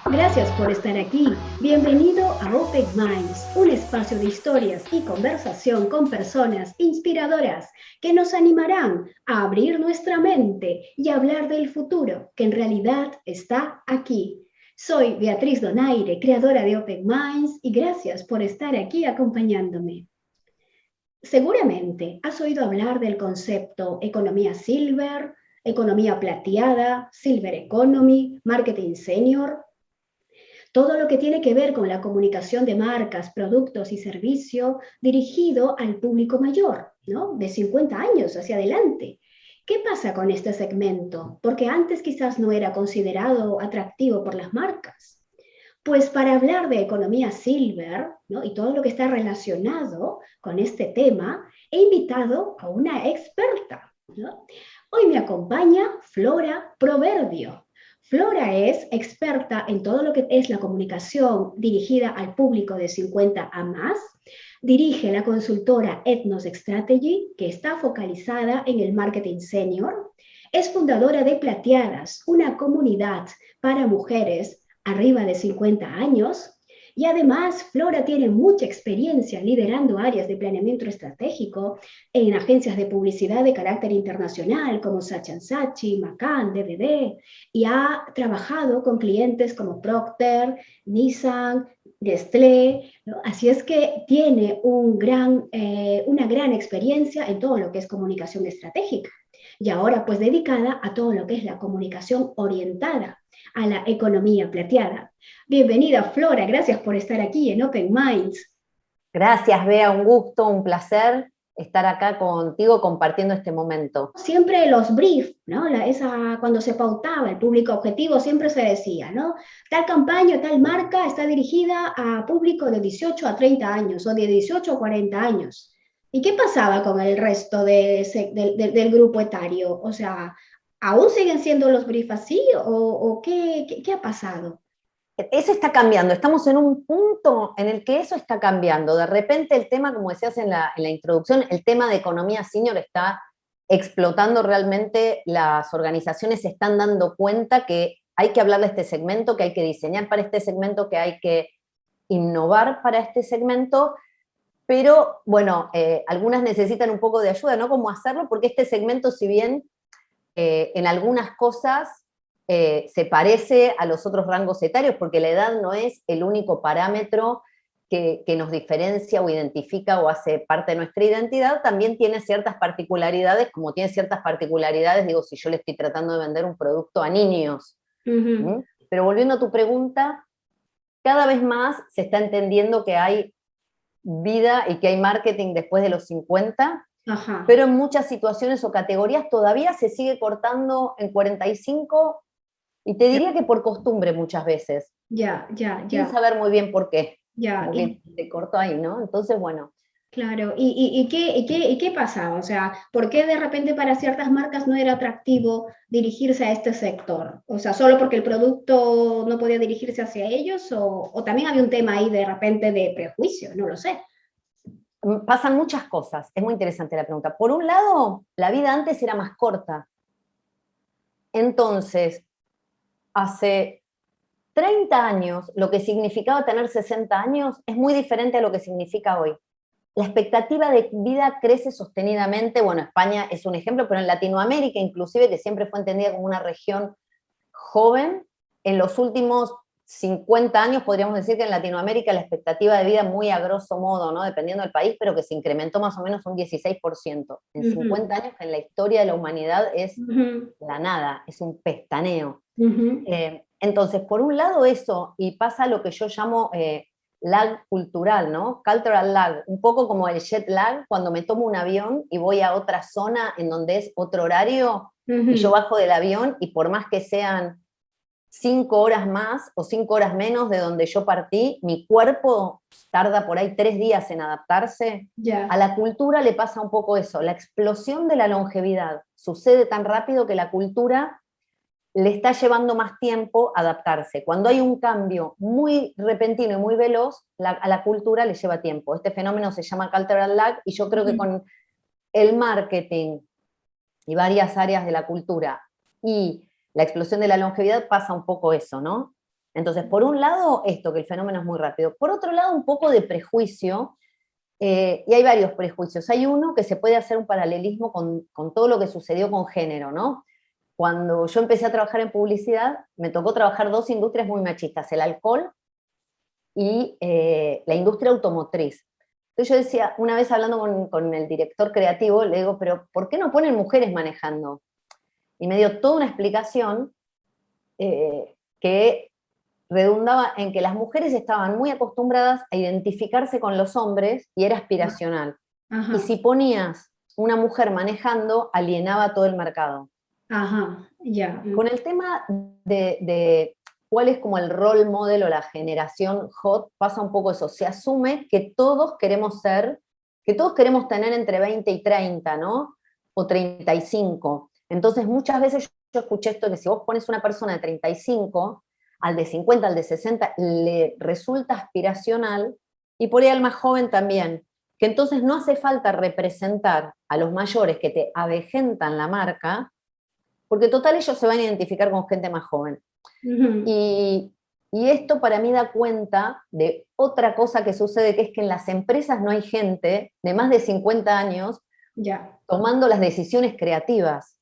Gracias por estar aquí. Bienvenido a Open Minds, un espacio de historias y conversación con personas inspiradoras que nos animarán a abrir nuestra mente y hablar del futuro que en realidad está aquí. Soy Beatriz Donaire, creadora de Open Minds, y gracias por estar aquí acompañándome. Seguramente has oído hablar del concepto economía silver, economía plateada, silver economy, marketing senior. Todo lo que tiene que ver con la comunicación de marcas, productos y servicios dirigido al público mayor, ¿no? De 50 años hacia adelante. ¿Qué pasa con este segmento? Porque antes quizás no era considerado atractivo por las marcas. Pues para hablar de economía silver, ¿no? Y todo lo que está relacionado con este tema, he invitado a una experta, ¿no? Hoy me acompaña Flora Proverbio. Flora es experta en todo lo que es la comunicación dirigida al público de 50 a más. Dirige la consultora Ethnos Strategy, que está focalizada en el marketing senior. Es fundadora de Plateadas, una comunidad para mujeres arriba de 50 años. Y además, Flora tiene mucha experiencia liderando áreas de planeamiento estratégico en agencias de publicidad de carácter internacional como Saatchi & Saatchi, McCann, DBD, y ha trabajado con clientes como Procter, Nissan, Nestlé, ¿no? Así es que tiene una gran experiencia en todo lo que es comunicación estratégica y ahora pues dedicada a todo lo que es la comunicación orientada a la economía plateada. Bienvenida, Flora, gracias por estar aquí en Open Minds. Gracias, Bea, un gusto, un placer estar acá contigo compartiendo este momento. Siempre los briefs, ¿no? Cuando se pautaba el público objetivo, siempre se decía, ¿no? Tal campaña, tal marca está dirigida a público de 18 a 30 años o de 18 a 40 años. ¿Y qué pasaba con el resto del grupo etario? O sea, ¿aún siguen siendo los briefs así o qué ha pasado? Eso está cambiando, estamos en un punto en el que eso está cambiando. De repente el tema, como decías en la introducción, el tema de economía senior está explotando realmente. Las organizaciones se están dando cuenta que hay que hablar de este segmento, que hay que diseñar para este segmento, que hay que innovar para este segmento, pero bueno, algunas necesitan un poco de ayuda, ¿no? Cómo hacerlo, porque este segmento, si bien en algunas cosas se parece a los otros rangos etarios, porque la edad no es el único parámetro que nos diferencia o identifica o hace parte de nuestra identidad, también tiene ciertas particularidades, como tiene ciertas particularidades, digo, si yo le estoy tratando de vender un producto a niños. Uh-huh. Pero volviendo a tu pregunta, cada vez más se está entendiendo que hay vida y que hay marketing después de los 50, Ajá. pero en muchas situaciones o categorías todavía se sigue cortando en 45, y te diría que por costumbre muchas veces. Ya. Sin saber muy bien por qué. Ya. Como que te cortó ahí, ¿no? Entonces, bueno. Claro, ¿y qué pasaba? O sea, ¿por qué de repente para ciertas marcas no era atractivo dirigirse a este sector? O sea, ¿solo porque el producto no podía dirigirse hacia ellos? ¿O también había un tema ahí de repente de prejuicio? No lo sé. Pasan muchas cosas, es muy interesante la pregunta. Por un lado, la vida antes era más corta. Entonces, hace 30 años, lo que significaba tener 60 años es muy diferente a lo que significa hoy. La expectativa de vida crece sostenidamente. Bueno, España es un ejemplo, pero en Latinoamérica inclusive, que siempre fue entendida como una región joven, en los últimos 50 años podríamos decir que en Latinoamérica la expectativa de vida, muy a grosso modo, ¿no? Dependiendo del país, pero que se incrementó más o menos un 16%. En 50 años, que en la historia de la humanidad es la nada, es un pestaneo. Entonces, por un lado eso, y pasa lo que yo llamo lag cultural, ¿no? Cultural lag, un poco como el jet lag, cuando me tomo un avión y voy a otra zona en donde es otro horario, y yo bajo del avión, y por más que sean 5 horas más o 5 horas menos de donde yo partí, mi cuerpo tarda por ahí 3 días en adaptarse. Ya. A la cultura le pasa un poco eso, la explosión de la longevidad sucede tan rápido que la cultura le está llevando más tiempo adaptarse. Cuando hay un cambio muy repentino y muy veloz, a la cultura le lleva tiempo. Este fenómeno se llama cultural lag, y yo creo que con el marketing y varias áreas de la cultura y la explosión de la longevidad pasa un poco eso, ¿no? Entonces, por un lado, esto, que el fenómeno es muy rápido. Por otro lado, un poco de prejuicio, y hay varios prejuicios. Hay uno que se puede hacer un paralelismo con todo lo que sucedió con género, ¿no? Cuando yo empecé a trabajar en publicidad, me tocó trabajar dos industrias muy machistas, el alcohol y la industria automotriz. Entonces yo decía, una vez hablando con el director creativo, le digo, pero ¿por qué no ponen mujeres manejando? Y me dio toda una explicación que redundaba en que las mujeres estaban muy acostumbradas a identificarse con los hombres y era aspiracional. Ajá. Y si ponías una mujer manejando, alienaba todo el mercado. Ajá, ya. Con el tema de cuál es como el rol model o la generación hot, pasa un poco eso. Se asume que todos queremos tener entre 20 y 30, ¿no? O 35. Entonces, muchas veces yo escuché esto de que si vos pones una persona de 35, al de 50, al de 60, le resulta aspiracional, y por ahí al más joven también. Que entonces no hace falta representar a los mayores que te avejentan la marca, porque total ellos se van a identificar con gente más joven. Y esto para mí da cuenta de otra cosa que sucede, que es que en las empresas no hay gente de más de 50 años tomando las decisiones creativas.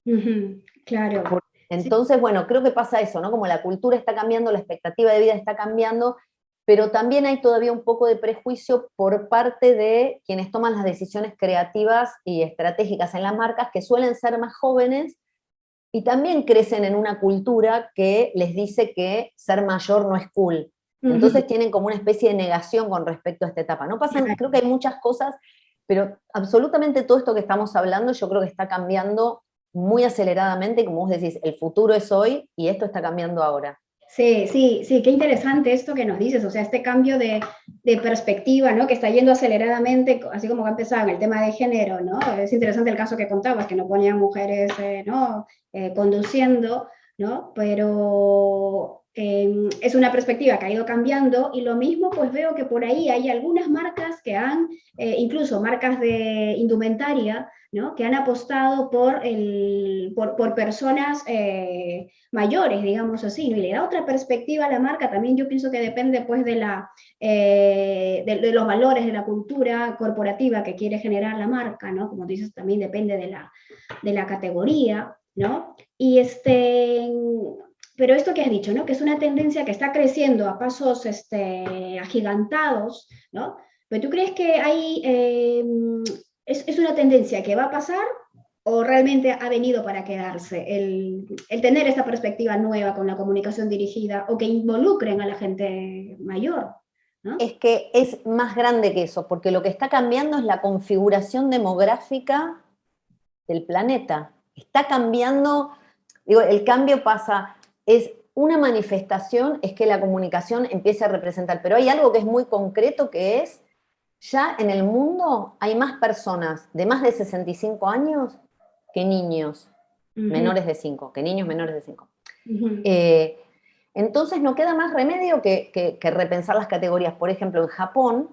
Claro. Entonces, Sí. bueno, creo que pasa eso, ¿no? Como la cultura está cambiando, la expectativa de vida está cambiando, pero también hay todavía un poco de prejuicio por parte de quienes toman las decisiones creativas y estratégicas en las marcas, que suelen ser más jóvenes y también crecen en una cultura que les dice que ser mayor no es cool. Entonces tienen como una especie de negación con respecto a esta etapa. No pasan, creo que hay muchas cosas, pero absolutamente todo esto que estamos hablando yo creo que está cambiando muy aceleradamente, como vos decís, el futuro es hoy y esto está cambiando ahora. Sí, sí, sí, qué interesante esto que nos dices, o sea, este cambio de perspectiva, ¿no? Que está yendo aceleradamente, así como que ha empezado en el tema de género, ¿no? Es interesante el caso que contabas, que no ponían mujeres, ¿no? Conduciendo, ¿no? Pero es una perspectiva que ha ido cambiando, y lo mismo pues veo que por ahí hay algunas marcas que han, incluso marcas de indumentaria, ¿no? Que han apostado por personas mayores, digamos así, ¿no? Y le da otra perspectiva a la marca. También yo pienso que depende pues de los valores, de la cultura corporativa que quiere generar la marca, ¿no? Como dices, también depende de la categoría, ¿no? Pero esto que has dicho, ¿no? Que es una tendencia que está creciendo a pasos agigantados, ¿no? ¿Pero tú crees que es una tendencia que va a pasar, o realmente ha venido para quedarse el tener esta perspectiva nueva con la comunicación dirigida, o que involucren a la gente mayor, ¿no? Es que es más grande que eso, porque lo que está cambiando es la configuración demográfica del planeta. Está cambiando, digo, el cambio pasa, es una manifestación, es que la comunicación empiece a representar, pero hay algo que es muy concreto, que es, ya en el mundo hay más personas de más de 65 años que niños menores de 5, que niños menores de 5. Entonces no queda más remedio que repensar las categorías. Por ejemplo, en Japón,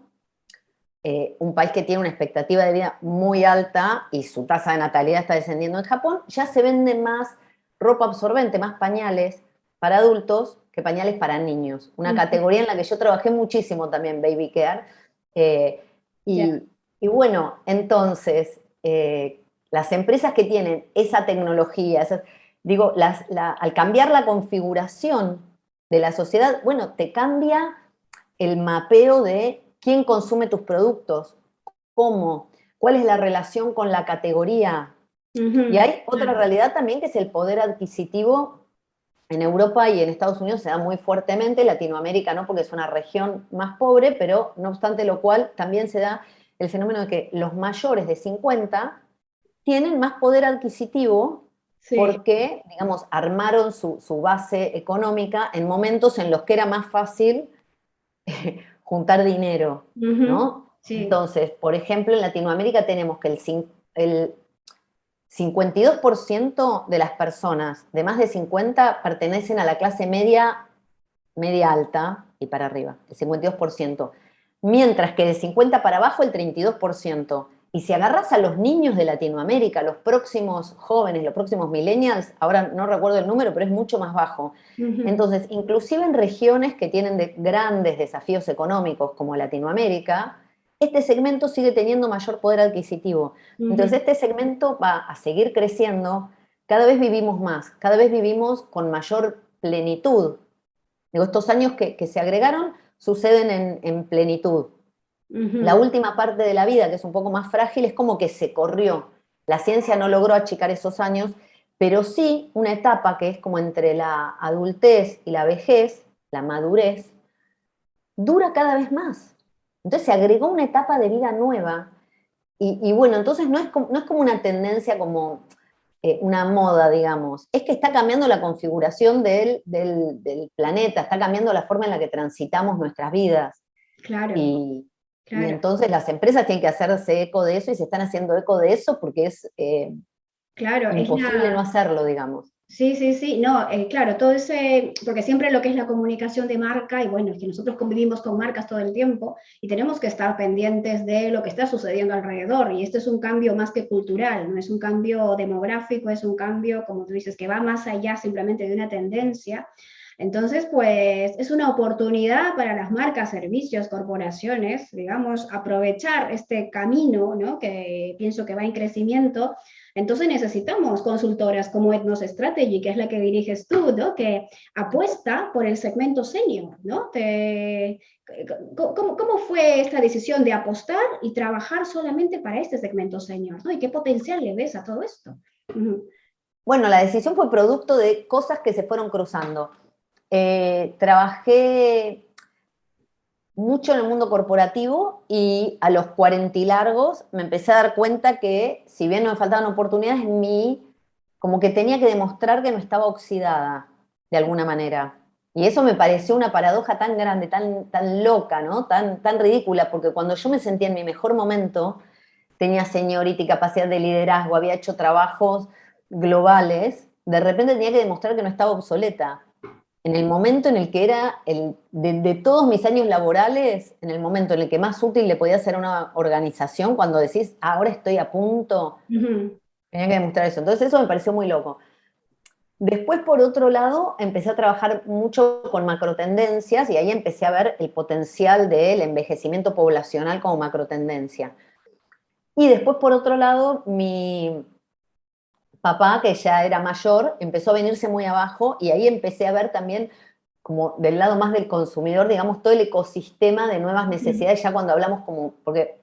un país que tiene una expectativa de vida muy alta y su tasa de natalidad está descendiendo en Japón, ya se vende más ropa absorbente, más pañales para adultos que pañales para niños. Una categoría en la que yo trabajé muchísimo también, baby care. Y bueno, entonces, las empresas que tienen esa tecnología, digo, al cambiar la configuración de la sociedad, bueno, te cambia el mapeo de quién consume tus productos, cómo, cuál es la relación con la categoría. Y hay otra realidad también, que es el poder adquisitivo. En Europa y en Estados Unidos se da muy fuertemente, Latinoamérica no, porque es una región más pobre, pero no obstante lo cual también se da el fenómeno de que los mayores de 50 tienen más poder adquisitivo, porque, digamos, armaron su base económica en momentos en los que era más fácil juntar dinero, ¿no? Sí. Entonces, por ejemplo, en Latinoamérica tenemos que 52% de las personas de más de 50 pertenecen a la clase media, media alta y para arriba, el 52%. Mientras que de 50 para abajo el 32%. Y si agarras a los niños de Latinoamérica, los próximos jóvenes, los próximos millennials, ahora no recuerdo el número, pero es mucho más bajo. Entonces, inclusive en regiones que tienen grandes desafíos económicos como Latinoamérica, este segmento sigue teniendo mayor poder adquisitivo. Entonces, este segmento va a seguir creciendo, cada vez vivimos más, cada vez vivimos con mayor plenitud. Digo, estos años que se agregaron suceden en plenitud. La última parte de la vida, que es un poco más frágil, es como que se corrió. La ciencia no logró achicar esos años, pero sí una etapa que es como entre la adultez y la vejez, la madurez, dura cada vez más. Entonces se agregó una etapa de vida nueva. Y bueno, entonces no es como una tendencia como una moda, digamos. Es que está cambiando la configuración del planeta, está cambiando la forma en la que transitamos nuestras vidas. Claro. Y Claro. entonces las empresas tienen que hacerse eco de eso y se están haciendo eco de eso porque es Claro, imposible no hacerlo, digamos. Sí, sí, sí, no, claro, todo ese, porque siempre lo que es la comunicación de marca, y bueno, es que nosotros convivimos con marcas todo el tiempo y tenemos que estar pendientes de lo que está sucediendo alrededor, y este es un cambio más que cultural, no es un cambio demográfico, es un cambio, como tú dices, que va más allá simplemente de una tendencia. Entonces, pues es una oportunidad para las marcas, servicios, corporaciones, digamos, aprovechar este camino, ¿no? Que pienso que va en crecimiento. Entonces necesitamos consultoras como Ethnos Strategy, que es la que diriges tú, ¿no? Que apuesta por el segmento senior, ¿no? ¿Cómo fue esta decisión de apostar y trabajar solamente para este segmento senior, ¿no? ¿Y qué potencial le ves a todo esto? Bueno, la decisión fue producto de cosas que se fueron cruzando. Trabajé mucho en el mundo corporativo y a los 40 y largos me empecé a dar cuenta que, si bien no me faltaban oportunidades, en mí como que tenía que demostrar que no estaba oxidada de alguna manera. Y eso me pareció una paradoja tan grande, tan loca, ¿no? Tan ridícula, porque cuando yo me sentía en mi mejor momento, tenía seniority, capacidad de liderazgo, había hecho trabajos globales, de repente tenía que demostrar que no estaba obsoleta. En el momento en el que era, de todos mis años laborales, en el momento en el que más útil le podía ser a una organización, cuando decís, ahora estoy a punto, tenía que demostrar eso. Entonces eso me pareció muy loco. Después, por otro lado, empecé a trabajar mucho con macrotendencias y ahí empecé a ver el potencial del envejecimiento poblacional como macrotendencia. Y después, por otro lado, mi papá, que ya era mayor, empezó a venirse muy abajo y ahí empecé a ver también como del lado más del consumidor, digamos, todo el ecosistema de nuevas necesidades, ya cuando hablamos como, porque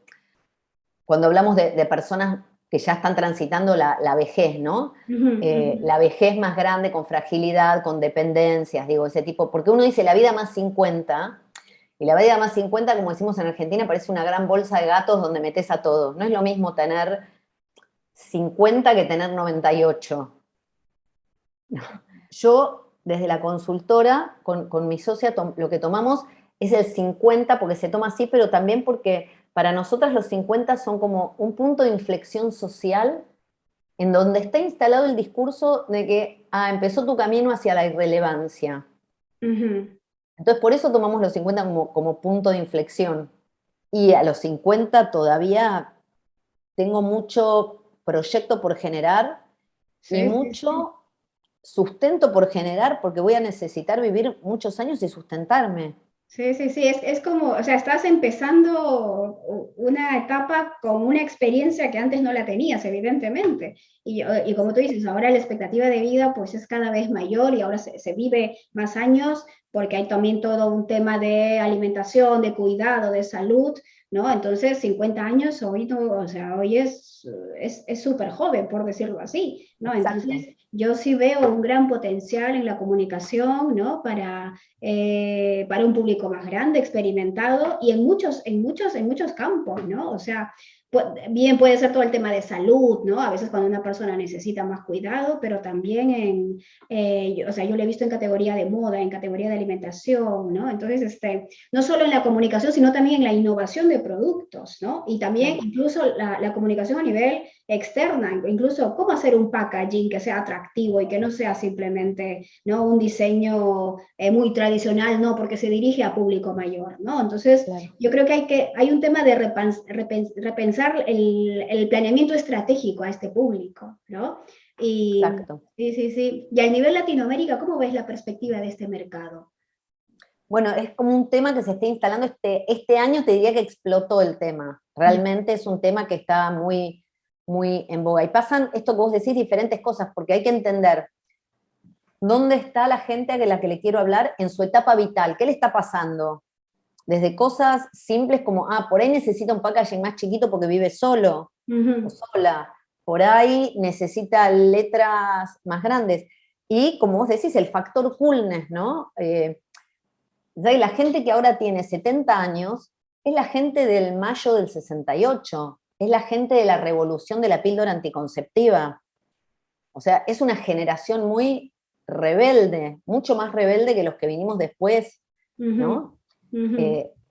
cuando hablamos de personas que ya están transitando la vejez, ¿no? La vejez más grande, con fragilidad, con dependencias, digo, ese tipo, porque uno dice la vida más 50, y la vida más 50, como decimos en Argentina, parece una gran bolsa de gatos donde metes a todos. No es lo mismo tener 50 que tener 98. Yo, desde la consultora, con mi socia, lo que tomamos es el 50, porque se toma así, pero también porque para nosotras los 50 son como un punto de inflexión social en donde está instalado el discurso de que empezó tu camino hacia la irrelevancia. Entonces, por eso tomamos los 50 como punto de inflexión. Y a los 50 todavía tengo mucho proyecto por generar y mucho sustento por generar, porque voy a necesitar vivir muchos años y sustentarme. Sí, sí, sí, es como, o sea, estás empezando una etapa con una experiencia que antes no la tenías, evidentemente. Y como tú dices, ahora la expectativa de vida pues es cada vez mayor y ahora se vive más años porque hay también todo un tema de alimentación, de cuidado, de salud, ¿no? Entonces, 50 años hoy, no, o sea, hoy es súper joven, por decirlo así, ¿no? Exacto. Entonces, yo sí veo un gran potencial en la comunicación, ¿no? Para un público más grande, experimentado y en muchos campos, ¿no? O sea, bien puede ser todo el tema de salud, ¿no? A veces cuando una persona necesita más cuidado, pero también o sea, yo lo he visto en categoría de moda, en categoría de alimentación, ¿no? Entonces, no solo en la comunicación, sino también en la innovación de productos, ¿no? Y también incluso la comunicación a nivel externa, incluso cómo hacer un packaging que sea atractivo y que no sea simplemente, ¿no?, un diseño muy tradicional, no, porque se dirige a público mayor, ¿no? Entonces, Claro. yo creo que hay un tema de repensar el planeamiento estratégico a este público, ¿no? Y Exacto. sí, sí, sí. Y a nivel Latinoamérica, ¿cómo ves la perspectiva de este mercado? Bueno, es como un tema que se está instalando este año, te diría que explotó el tema. Realmente es un tema que está muy, muy en boga. Y pasan, esto que vos decís, diferentes cosas, porque hay que entender dónde está la gente a la que le quiero hablar en su etapa vital. ¿Qué le está pasando? Desde cosas simples como, por ahí necesita un packaging más chiquito porque vive solo o sola. Por ahí necesita letras más grandes. Y como vos decís, el factor coolness, ¿no? La gente que ahora tiene 70 años es la gente del mayo del 68, es la gente de la revolución de la píldora anticonceptiva. O sea, es una generación muy rebelde, mucho más rebelde que los que vinimos después, ¿no?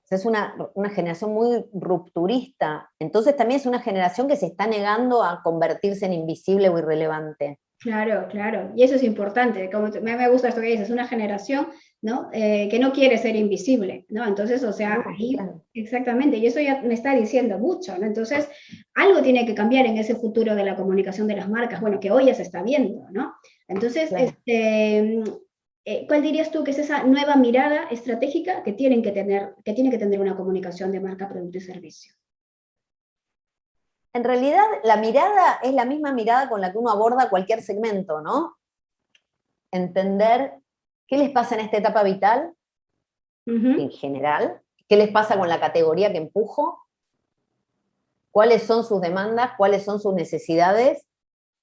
Es una generación muy rupturista. Entonces también es una generación que se está negando a convertirse en invisible o irrelevante. Claro, claro. Y eso es importante. Como me gusta esto que dices, una generación, ¿no?, que no quiere ser invisible, ¿no? Entonces, o sea, No, ahí, claro. exactamente, y eso ya me está diciendo mucho, ¿no? Entonces, algo tiene que cambiar en ese futuro de la comunicación de las marcas, bueno, que hoy ya se está viendo, ¿no? Entonces, Claro. ¿cuál dirías tú que es esa nueva mirada estratégica que tiene que tener una comunicación de marca, producto y servicio? En realidad, la mirada es la misma mirada con la que uno aborda cualquier segmento, ¿no? Entender qué les pasa en esta etapa vital, en general, qué les pasa con la categoría que empujo, cuáles son sus demandas, cuáles son sus necesidades,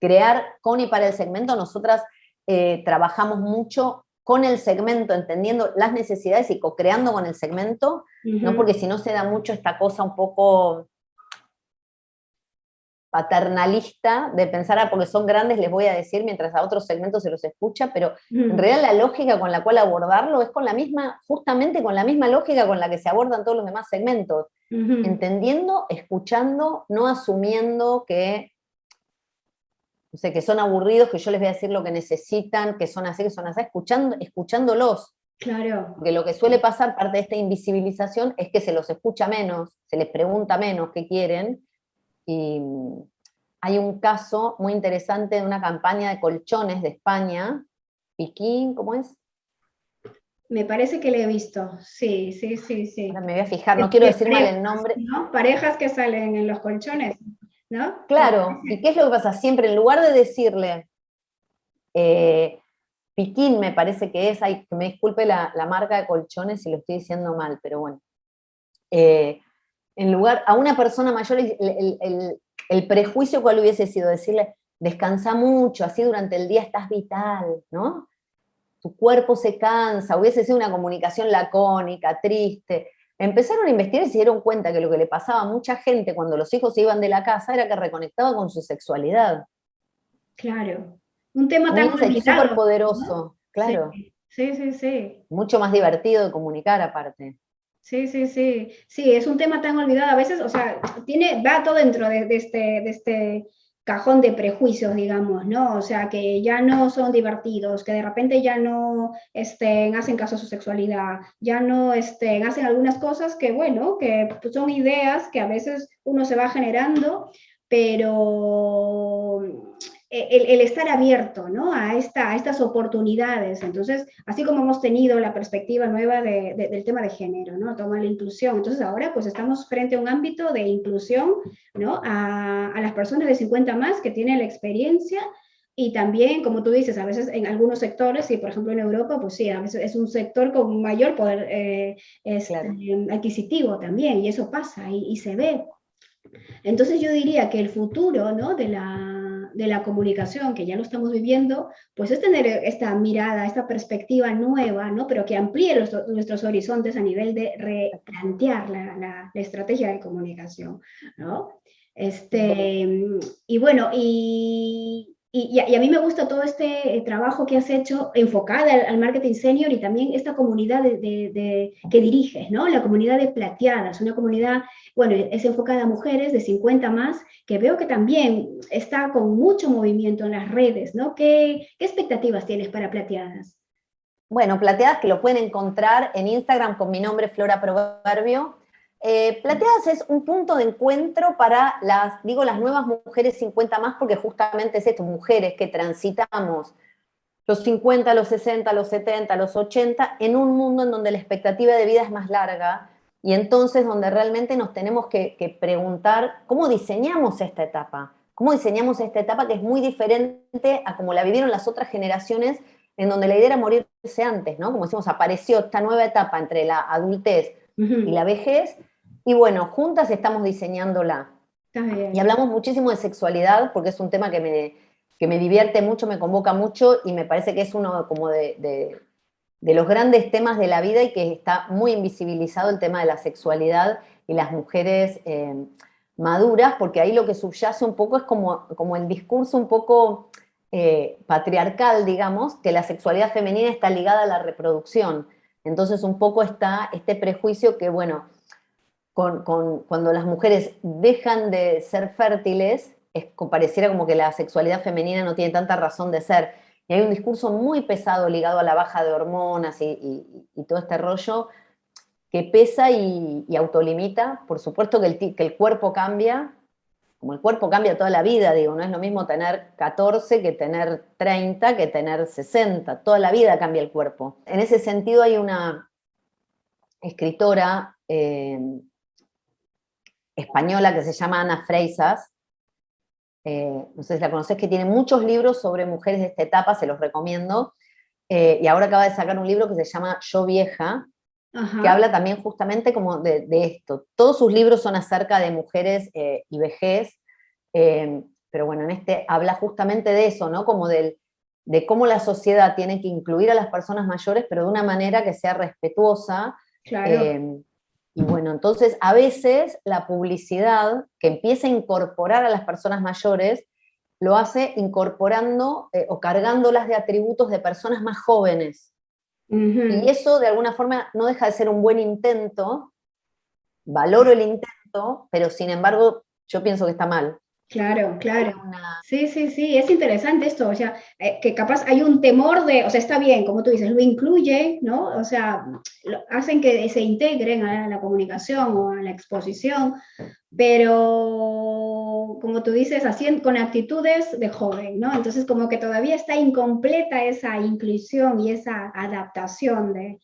crear con y para el segmento. Nosotras trabajamos mucho con el segmento, entendiendo las necesidades y co-creando con el segmento, ¿no? Porque si no se da mucho esta cosa un poco paternalista de pensar, porque son grandes les voy a decir, mientras a otros segmentos se los escucha, pero en realidad la lógica con la cual abordarlo es con la misma, justamente con la misma lógica con la que se abordan todos los demás segmentos, entendiendo, escuchando, no asumiendo que, no sé, que son aburridos, que yo les voy a decir lo que necesitan, que son así, escuchándolos. Claro. Porque lo que suele pasar, parte de esta invisibilización, es que se los escucha menos, se les pregunta menos qué quieren. Y hay un caso muy interesante de una campaña de colchones de España, Piquín, ¿cómo es? Me parece que le he visto, sí, sí, sí, sí. Ahora me voy a fijar, no quiero decir mal Parejas, el nombre. ¿no? Parejas que salen en los colchones, ¿no? Claro, ¿y qué es lo que pasa? Siempre, en lugar de decirle, Piquín me parece que es, que me disculpe la marca de colchones si lo estoy diciendo mal, pero bueno. En lugar, a una persona mayor, el prejuicio cuál hubiese sido decirle, descansa mucho, así durante el día estás vital, ¿no? Tu cuerpo se cansa, hubiese sido una comunicación lacónica, triste. Empezaron a investigar y se dieron cuenta que lo que le pasaba a mucha gente cuando los hijos se iban de la casa era que reconectaba con su sexualidad. Claro. Un tema Un tan insight súper olvidado, ¿no? poderoso, Sí, claro. sí, sí, sí. Mucho más divertido de comunicar aparte. Sí, sí, sí. Sí, es un tema tan olvidado. A veces, o sea, va todo dentro de este cajón de prejuicios, digamos, ¿no? O sea, que ya no son divertidos, que de repente ya no hacen caso a su sexualidad, ya no hacen algunas cosas que, bueno, que pues, son ideas que a veces uno se va generando, pero el estar abierto, ¿no?, a estas oportunidades. Entonces, así como hemos tenido la perspectiva nueva del tema de género, ¿no?, toma la inclusión. Entonces, ahora pues estamos frente a un ámbito de inclusión, ¿no?, a las personas de 50 más que tienen la experiencia. Y también, como tú dices, a veces en algunos sectores, y por ejemplo en Europa, pues sí, a veces es un sector con mayor poder Claro. adquisitivo también, y eso pasa y se ve. Entonces yo diría que el futuro, ¿no?, de la comunicación, que ya lo estamos viviendo, pues es tener esta mirada, esta perspectiva nueva, ¿no?, pero que amplíe nuestros horizontes a nivel de replantear la estrategia de comunicación, ¿no? Y bueno, y y a mí me gusta todo este trabajo que has hecho enfocada al marketing senior y también esta comunidad que diriges, ¿no? La comunidad de plateadas, una comunidad, bueno, es enfocada a mujeres de 50 más, que veo que también está con mucho movimiento en las redes, ¿no? ¿Qué expectativas tienes para plateadas? Bueno, Plateadas, que lo pueden encontrar en Instagram con mi nombre, Flora Proverbio. Plateadas es un punto de encuentro para las nuevas mujeres 50 más, porque justamente es esto, mujeres que transitamos los 50, los 60, los 70, los 80, en un mundo en donde la expectativa de vida es más larga, y entonces donde realmente nos tenemos que preguntar cómo diseñamos esta etapa. Cómo diseñamos esta etapa que es muy diferente a como la vivieron las otras generaciones, en donde la idea era morirse antes, ¿no? Como decimos, apareció esta nueva etapa entre la adultez y la vejez, y bueno, juntas estamos diseñándola. Y hablamos muchísimo de sexualidad, porque es un tema que me divierte mucho, me convoca mucho, y me parece que es uno como de los grandes temas de la vida, y que está muy invisibilizado el tema de la sexualidad y las mujeres maduras, porque ahí lo que subyace un poco es como el discurso un poco patriarcal, digamos, que la sexualidad femenina está ligada a la reproducción. Entonces un poco está este prejuicio que, bueno, cuando las mujeres dejan de ser fértiles, pareciera como que la sexualidad femenina no tiene tanta razón de ser. Y hay un discurso muy pesado ligado a la baja de hormonas y todo este rollo que pesa y autolimita. Por supuesto que el cuerpo cambia, como el cuerpo cambia toda la vida, digo, no es lo mismo tener 14 que tener 30, que tener 60. Toda la vida cambia el cuerpo. En ese sentido hay una escritora española que se llama Ana Freisas, no sé si la conoces, que tiene muchos libros sobre mujeres de esta etapa, se los recomiendo, y ahora acaba de sacar un libro que se llama Yo Vieja, que habla también justamente como de esto. Todos sus libros son acerca de mujeres y vejez, pero bueno, en este habla justamente de eso, ¿no? Como de cómo la sociedad tiene que incluir a las personas mayores, pero de una manera que sea respetuosa. Claro. Y bueno, entonces a veces la publicidad que empieza a incorporar a las personas mayores lo hace incorporando o cargándolas de atributos de personas más jóvenes. Y eso de alguna forma no deja de ser un buen intento, valoro el intento, pero sin embargo yo pienso que está mal. Claro, claro. Sí, sí, sí, es interesante esto, o sea, que capaz hay un temor de, o sea, está bien, como tú dices, lo incluye, ¿no? O sea, hacen que se integren a la comunicación o a la exposición, pero como tú dices, así con actitudes de joven, ¿no? Entonces como que todavía está incompleta esa inclusión y esa adaptación de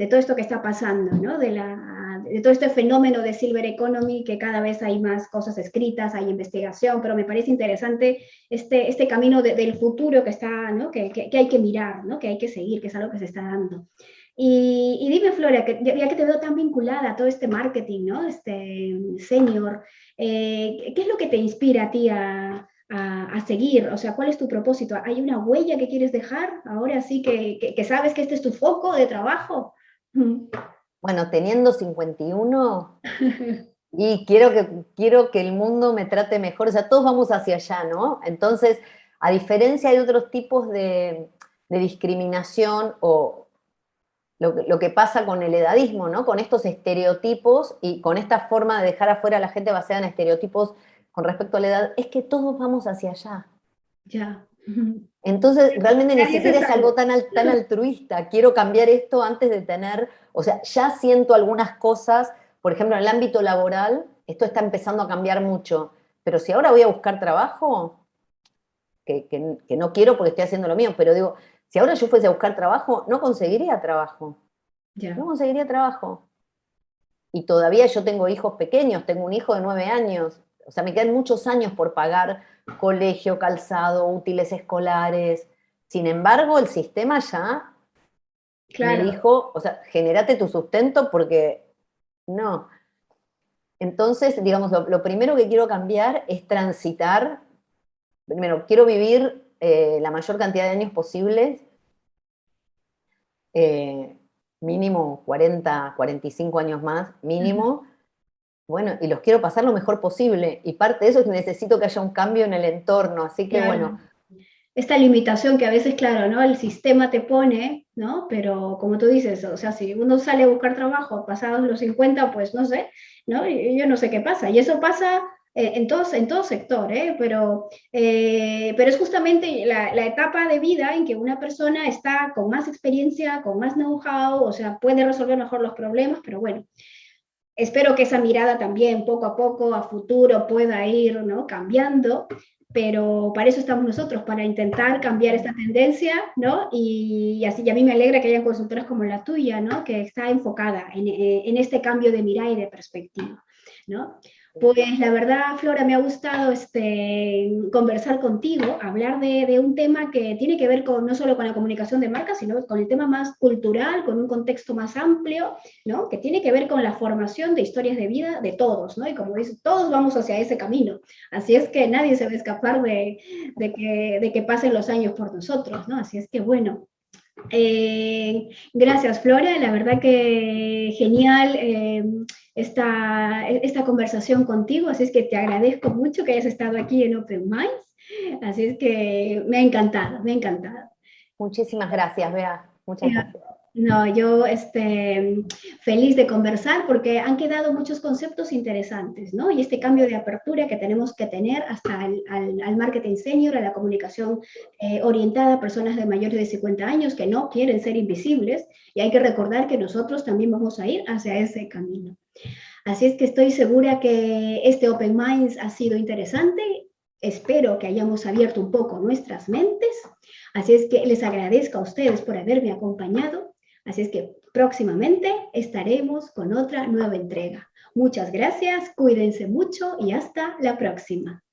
todo esto que está pasando, ¿no? De todo este fenómeno de Silver Economy, que cada vez hay más cosas escritas, hay investigación, pero me parece interesante este camino del futuro que está, ¿no? Que hay que mirar, ¿no? Que hay que seguir, que es algo que se está dando. Y dime, Flora, ya que te veo tan vinculada a todo este marketing, ¿no? Este senior, ¿qué es lo que te inspira a ti a seguir? O sea, ¿cuál es tu propósito? ¿Hay una huella que quieres dejar? Ahora sí que sabes que este es tu foco de trabajo. Bueno, teniendo 51, y quiero que el mundo me trate mejor, o sea, todos vamos hacia allá, ¿no? Entonces, a diferencia de otros tipos de discriminación o lo que pasa con el edadismo, ¿no? Con estos estereotipos y con esta forma de dejar afuera a la gente basada en estereotipos con respecto a la edad, es que todos vamos hacia allá. Ya. Entonces, realmente ni siquiera es algo tan altruista. Quiero cambiar esto antes de tener, o sea, ya siento algunas cosas, por ejemplo, en el ámbito laboral, esto está empezando a cambiar mucho, pero si ahora voy a buscar trabajo, que no quiero porque estoy haciendo lo mío, pero digo, si ahora yo fuese a buscar trabajo, no conseguiría trabajo. Ya. No conseguiría trabajo. Y todavía yo tengo hijos pequeños, tengo un hijo de 9 años, o sea, me quedan muchos años por pagar colegio, calzado, útiles escolares. Sin embargo, el sistema ya me Claro. dijo, o sea, generate tu sustento porque no. Entonces, digamos, lo primero que quiero cambiar es transitar. Primero, quiero vivir la mayor cantidad de años posibles, mínimo 40, 45 años más, mínimo. Bueno, y los quiero pasar lo mejor posible. Y parte de eso es que necesito que haya un cambio en el entorno. Así que Claro. bueno, esta limitación que a veces, claro, ¿no? El sistema te pone, ¿no? Pero como tú dices, o sea, si uno sale a buscar trabajo pasados los 50, pues no sé, ¿no? Yo no sé qué pasa. Y eso pasa en todo sector, ¿eh? Pero es justamente la etapa de vida en que una persona está con más experiencia, con más know-how, o sea, puede resolver mejor los problemas, pero bueno, espero que esa mirada también poco a poco, a futuro, pueda ir, ¿no? Cambiando, pero para eso estamos nosotros, para intentar cambiar esta tendencia, ¿no? Y así, y a mí me alegra que haya consultoras como la tuya, ¿no? Que está enfocada en este cambio de mirada y de perspectiva, ¿no? Pues la verdad, Flora, me ha gustado conversar contigo, hablar de un tema que tiene que ver con, no solo con la comunicación de marca, sino con el tema más cultural, con un contexto más amplio, ¿no? Que tiene que ver con la formación de historias de vida de todos, ¿no? Y como dices, todos vamos hacia ese camino. Así es que nadie se va a escapar de que pasen los años por nosotros, ¿no? Así es que bueno. Gracias, Flora. La verdad que genial esta conversación contigo. Así es que te agradezco mucho que hayas estado aquí en Open Minds. Así es que me ha encantado, me ha encantado. Muchísimas gracias, Bea. Muchas gracias. No, yo feliz de conversar porque han quedado muchos conceptos interesantes, ¿no? Y este cambio de apertura que tenemos que tener hasta al marketing senior, a la comunicación orientada a personas de mayores de 50 años que no quieren ser invisibles, y hay que recordar que nosotros también vamos a ir hacia ese camino. Así es que estoy segura que este Open Minds ha sido interesante. Espero que hayamos abierto un poco nuestras mentes. Así es que les agradezco a ustedes por haberme acompañado. Así es que próximamente estaremos con otra nueva entrega. Muchas gracias, cuídense mucho y hasta la próxima.